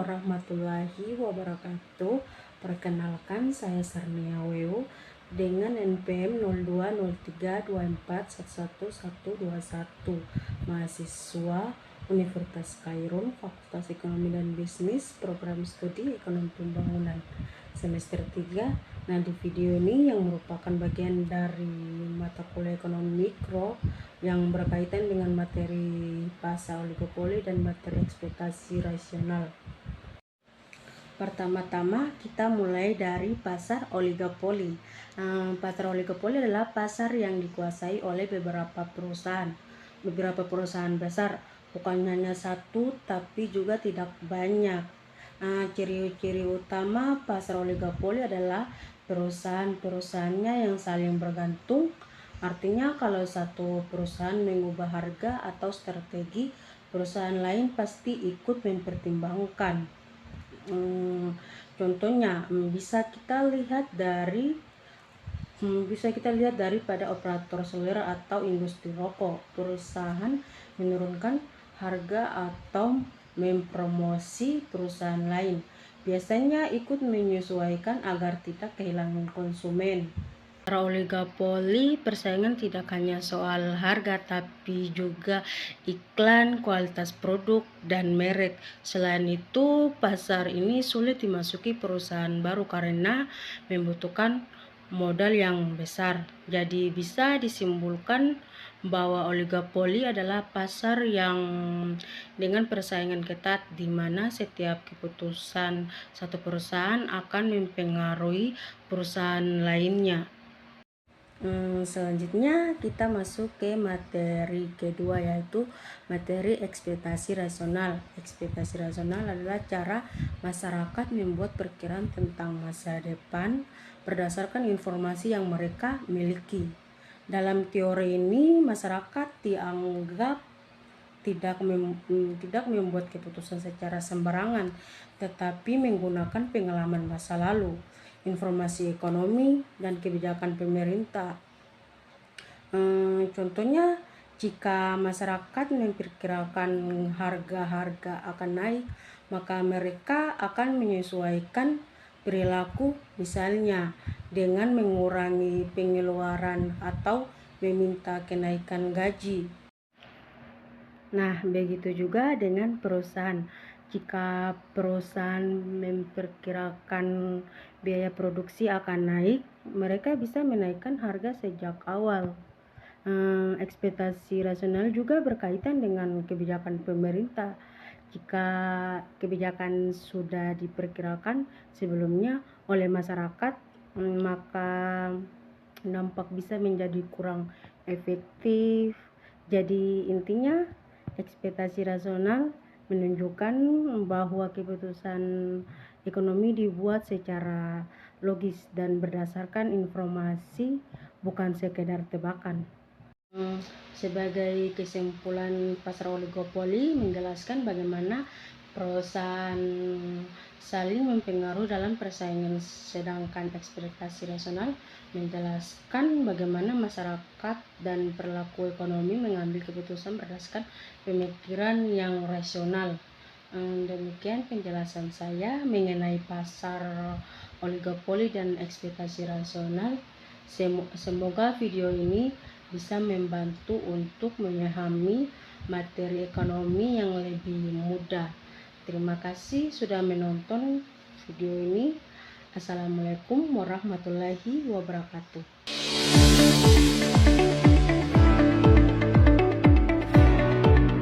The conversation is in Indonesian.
warahmatullahi wabarakatuh. Perkenalkan, saya Sarnia Weu dengan NPM 020324111121, mahasiswa Universitas Kairun, Fakultas Ekonomi dan Bisnis, Program Studi Ekonomi Pembangunan semester 3. Nah, di video ini yang merupakan bagian dari mata kuliah ekonomi mikro yang berkaitan dengan materi pasar oligopoli dan materi ekspektasi rasional. Pertama-tama kita mulai dari pasar oligopoli. Pasar oligopoli adalah pasar yang dikuasai oleh beberapa perusahaan besar, bukan hanya satu tapi juga tidak banyak. Ciri-ciri utama pasar oligopoli adalah perusahaan-perusahaannya yang saling bergantung. Artinya kalau satu perusahaan mengubah harga atau strategi, perusahaan lain pasti ikut mempertimbangkan. Contohnya bisa kita lihat pada operator seluler atau industri rokok. Perusahaan menurunkan harga atau mempromosi perusahaan lain, biasanya ikut menyesuaikan agar tidak kehilangan konsumen. Para oligopoli, persaingan tidak hanya soal harga tapi juga iklan, kualitas produk, dan merek. Selain itu, pasar ini sulit dimasuki perusahaan baru karena membutuhkan modal yang besar. Jadi bisa disimpulkan bahwa oligopoli adalah pasar yang dengan persaingan ketat di mana setiap keputusan satu perusahaan akan mempengaruhi perusahaan lainnya. Selanjutnya kita masuk ke materi kedua, yaitu materi ekspektasi rasional. Ekspektasi rasional adalah cara masyarakat membuat perkiraan tentang masa depan berdasarkan informasi yang mereka miliki. Dalam teori ini, masyarakat dianggap tidak membuat keputusan secara sembarangan, tetapi menggunakan pengalaman masa lalu, informasi ekonomi, dan kebijakan pemerintah. Contohnya, jika masyarakat memperkirakan harga-harga akan naik, maka mereka akan menyesuaikan perilaku, misalnya dengan mengurangi pengeluaran atau meminta kenaikan gaji. Nah, begitu juga dengan perusahaan. Jika perusahaan memperkirakan biaya produksi akan naik, mereka bisa menaikkan harga sejak awal. Ekspektasi rasional juga berkaitan dengan kebijakan pemerintah. Jika kebijakan sudah diperkirakan sebelumnya oleh masyarakat, maka dampak bisa menjadi kurang efektif. Jadi intinya, ekspektasi rasional menunjukkan bahwa keputusan ekonomi dibuat secara logis dan berdasarkan informasi, bukan sekedar tebakan. Sebagai kesimpulan, pasar oligopoli menjelaskan bagaimana perusahaan saling mempengaruhi dalam persaingan, sedangkan ekspektasi rasional menjelaskan bagaimana masyarakat dan perilaku ekonomi mengambil keputusan berdasarkan pemikiran yang rasional. Demikian penjelasan saya mengenai pasar oligopoli dan ekspektasi rasional. Semoga video ini bisa membantu untuk memahami materi ekonomi yang lebih mudah. Terima kasih sudah menonton video ini. Assalamualaikum warahmatullahi wabarakatuh.